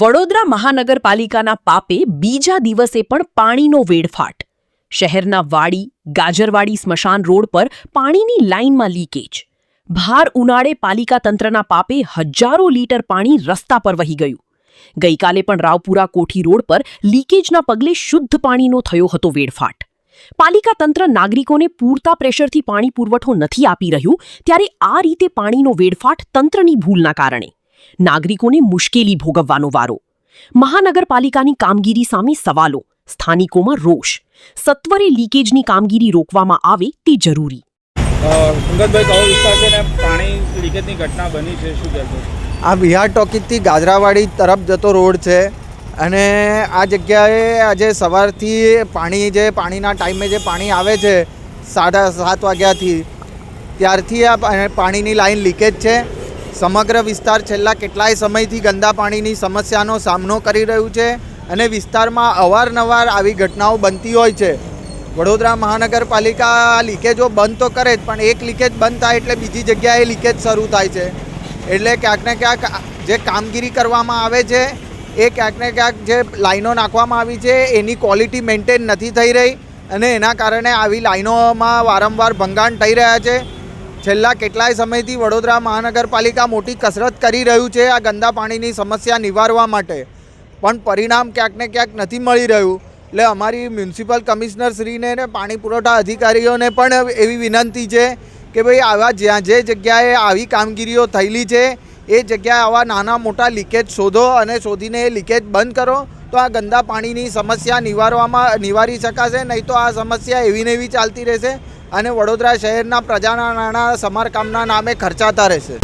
વડોદરા મહાનગરપાલિકાના પાપે બીજા દિવસે પણ પાણીનો વેડફાટ. શહેરના વાડી, ગાજરવાડી સ્મશાન રોડ પર પાણીની લાઇનમાં લીકેજ. ભાર ઉનાળે પાલિકા તંત્રના પાપે હજારો લીટર પાણી રસ્તા પર વહી ગયું. ગઈકાલે પણ રાવપુરા કોઠી રોડ પર લીકેજના પગલે શુદ્ધ પાણીનો થયો હતો વેડફાટ. પાલિકા તંત્ર નાગરિકોને પૂરતા પ્રેશરથી પાણી પુરવઠો નથી આપી રહ્યું, ત્યારે આ રીતે પાણીનો વેડફાટ તંત્રની ભૂલના કારણે નાગરિકોને મુશ્કેલી ભોગવવાનો વારો. મહાનગરપાલિકાની કામગીરી સામે સવાલો, સ્થાનિકોમાં રોષ. સત્વરે લીકેજની કામગીરી રોકવામાં આવે તે જરૂરી. અંગતભાઈ, કયો વિસ્તાર છે ને પાણી લીકેજની ઘટના બની છે, શું કહેશો? આ બિહાર ટોકીજથી ગાજરાવાડી તરફ જતો રોડ છે અને આ જગ્યાએ આજે સવારથી પાણીના ટાઈમે જે પાણી આવે છે 7:30 વાગ્યાથી, ત્યારથી આ પાણીની લાઈન લીકેજ છે. સમગ્ર વિસ્તાર છેલ્લા કેટલાય સમયથી ગંદા પાણીની સમસ્યાનો સામનો કરી રહ્યું છે અને વિસ્તારમાં અવારનવાર આવી ઘટનાઓ બનતી હોય છે. વડોદરા મહાનગરપાલિકા લીકેજો બંધ તો કરે જ, પણ એક લીકેજ બંધ થાય એટલે બીજી જગ્યાએ લીકેજ શરૂ થાય છે. એટલે ક્યાંક ને ક્યાંક જે કામગીરી કરવામાં આવે છે એ ક્યાંક ને ક્યાંક જે લાઈનો નાખવામાં આવી છે એની ક્વોલિટી મેન્ટેન નથી થઈ રહી અને એના કારણે આવી લાઈનોમાં વારંવાર ભંગાણ થઈ રહ્યા છે. છેલ્લા કેટલાય સમયથી વડોદરા મહાનગરપાલિકા મોટી કસરત કરી રહ્યું છે આ ગંદા પાણીની સમસ્યા નિવારવા માટે, પણ પરિણામ ક્યાંક ને ક્યાંક નથી મળી રહ્યું. એટલે અમારી મ્યુનિસિપલ કમિશનરશ્રીને ને પાણી પુરવઠા અધિકારીઓને પણ એવી વિનંતી છે કે ભાઈ આવા જે જગ્યાએ આવી કામગીરીઓ થયેલી છે એ જગ્યાએ આવા નાના મોટા લીકેજ શોધો અને શોધીને એ લીકેજ બંધ કરો, તો આ ગંદા પાણીની સમસ્યા નિવારી શકાશે. નહીં તો આ સમસ્યા એવી ને એવી ચાલતી રહેશે અને વડોદરા શહેરના પ્રજાના નાણાં સમારકામના નામે ખર્ચાતા રહેશે.